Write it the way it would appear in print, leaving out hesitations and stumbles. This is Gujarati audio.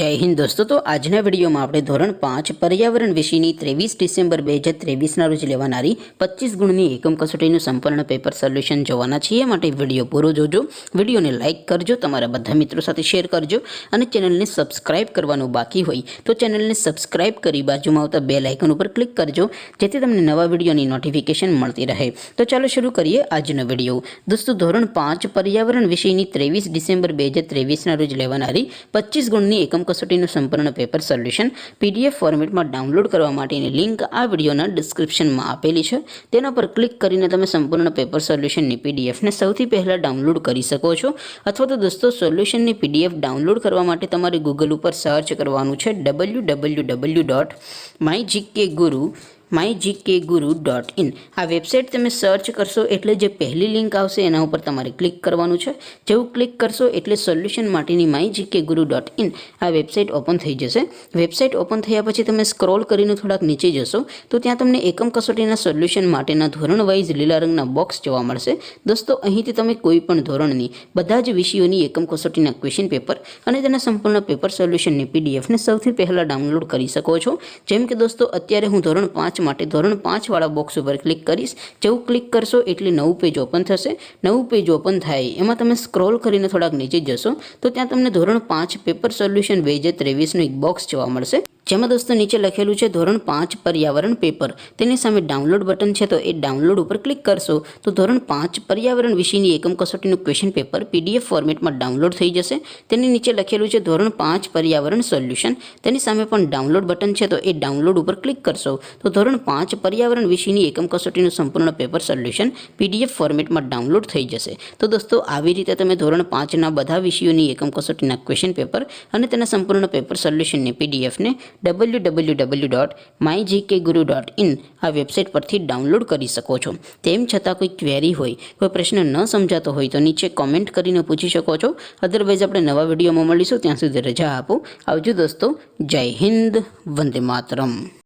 जय हिंद दोस्तों। तो आजना विडियो में આપણે ધોરણ 5 પર્યાવરણ વિષયની 23 ડિસેમ્બર 2023 રોજ લેવાનારી 25 ગુણની એકમ કસોટીનું સંપૂર્ણ પેપર સોલ્યુશન જોવાના છીએ। માટે વિડિયો પૂરો જોજો, વિડિયોને લાઈક કરજો, તમારા બધા મિત્રો સાથે શેર કરજો અને ચેનલને સબસ્ક્રાઇબ કરવાનું બાકી હોય તો ચેનલને સબસ્ક્રાઇબ કરી બાજુમાં આવતા બેલ આઇકન ઉપર ક્લિક કરજો જેથી તમને નવા વિડિયોની નોટિફિકેશન મળતી રહે। તો ચાલો શરૂ કરીએ આજનો વિડિયો। દોસ્તો ધોરણ 5 પર્યાવરણ વિષયની 23 ડિસેમ્બર 2023 રોજ લેવાનારી 25 ગુણની એકમ કસોટીનું સંપૂર્ણ પેપર સોલ્યુશન પીડીએફ ફોર્મેટમાં ડાઉનલોડ કરવા માટેની લિંક આ વિડિયોના ડિસ્ક્રિપ્શનમાં આપેલી છે। તેના પર ક્લિક કરીને તમે સંપૂર્ણ પેપર સોલ્યુશનની પીડીએફને સૌથી પહેલાં ડાઉનલોડ કરી શકો છો। અથવા તો દોસ્તો સોલ્યુશનની પીડીએફ ડાઉનલોડ કરવા માટે તમારે ગૂગલ ઉપર સર્ચ કરવાનું છે www.mygkguru.in। આ વેબસાઇટ તમે સર્ચ કરશો એટલે જે પહેલી લિંક આવશે એના ઉપર તમારે ક્લિક કરવાનું છે। જેવું ક્લિક કરશો એટલે સોલ્યુશન માટેની mygkguru.in આ વેબસાઇટ ઓપન થઈ જશે। વેબસાઇટ ઓપન થયા પછી તમે સ્ક્રોલ કરીને થોડાક નીચે જશો તો ત્યાં તમને એકમ કસોટીના સોલ્યુશન માટેના ધોરણ વાઇઝ લીલા રંગના બોક્સ જોવા મળશે। દોસ્તો અહીંથી તમે કોઈ પણ ધોરણની બધા જ વિષયોની એકમ કસોટીના ક્વેશ્ચન પેપર અને તેના સંપૂર્ણ પેપર સોલ્યુશનની પીડીએફને સૌથી પહેલાં ડાઉનલોડ કરી શકો છો। જેમ કે દોસ્તો અત્યારે હું ધોરણ 5 માટે ધોરણ 5 વાળા બોક્સ ઉપર ક્લિક કરીશ। જેવું ક્લિક કરશો એટલે નવું પેજ ઓપન થશે। નવું પેજ ઓપન થાય એમાં તમે સ્ક્રોલ કરીને થોડાક નીચે જશો તો ત્યાં તમને ધોરણ 5 પેપર સોલ્યુશન 2023નું એક બોક્સ જોવા મળશે, જેમાં દોસ્તો નીચે લખેલું છે ધોરણ 5 પર્યાવરણ પેપર। તેની સામે ડાઉનલોડ બટન છે તો એ ડાઉનલોડ ઉપર ક્લિક કરશો તો ધોરણ 5 પર્યાવરણ વિષયની એકમ કસોટીનું ક્વેશ્ચન પેપર પીડીએફ ફોર્મેટમાં ડાઉનલોડ થઈ જશે। તેની નીચે લખેલું છે ધોરણ 5 પર્યાવરણ સોલ્યુશન। તેની સામે પણ ડાઉનલોડ બટન છે તો એ ડાઉનલોડ ઉપર ક્લિક કરશો તો ધોરણ 5 પર્યાવરણ વિષયની એકમ કસોટીનું સંપૂર્ણ પેપર સોલ્યુશન પીડીએફ ફોર્મેટમાં ડાઉનલોડ થઈ જશે। તો દોસ્તો આવી રીતે તમે ધોરણ 5ના બધા વિષયોની એકમ કસોટીના ક્વેશ્ચન પેપર અને તેના સંપૂર્ણ પેપર સોલ્યુશનની પીડીએફને www.mygkguru.in આ વેબસાઇટ પરથી ડાઉનલોડ કરી શકો છો। તેમ છતાં કોઈ ક્વેરી હોય, કોઈ પ્રશ્ન ન સમજાતો હોય તો નીચે કોમેન્ટ કરીને પૂછી શકો છો। અધરવાઇઝ આપણે નવા વિડીયોમાં મળીશું, ત્યાં સુધી રજા આપો। આવજો દોસ્તો, જય હિન્દ, વંદે માતરમ।